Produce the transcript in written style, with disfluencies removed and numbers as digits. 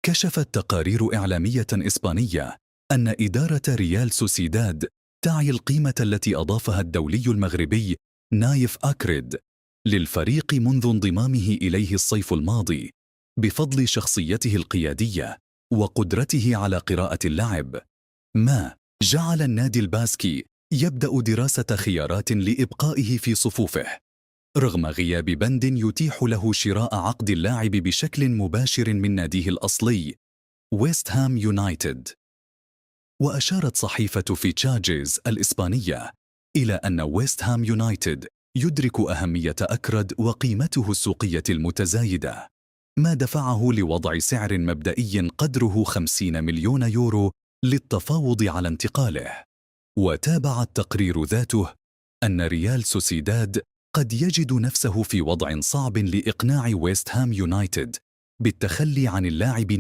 كشفت تقارير إعلامية إسبانية أن إدارة ريال سوسيداد تعي القيمة التي أضافها الدولي المغربي نايف أكريد للفريق منذ انضمامه إليه الصيف الماضي، بفضل شخصيته القيادية وقدرته على قراءة اللعب، ما جعل النادي الباسكي يبدأ دراسة خيارات لإبقائه في صفوفه رغم غياب بند يتيح له شراء عقد اللاعب بشكل مباشر من ناديه الأصلي ويست هام يونايتد. وأشارت صحيفة فيتشاجز الإسبانية إلى أن ويست هام يونايتد يدرك أهمية أكرد وقيمته السوقية المتزايدة، ما دفعه لوضع سعر مبدئي قدره 50 مليون يورو للتفاوض على انتقاله. وتابع التقرير ذاته أن ريال سوسيداد قد يجد نفسه في وضع صعب لإقناع ويست هام يونايتد بالتخلي عن اللاعب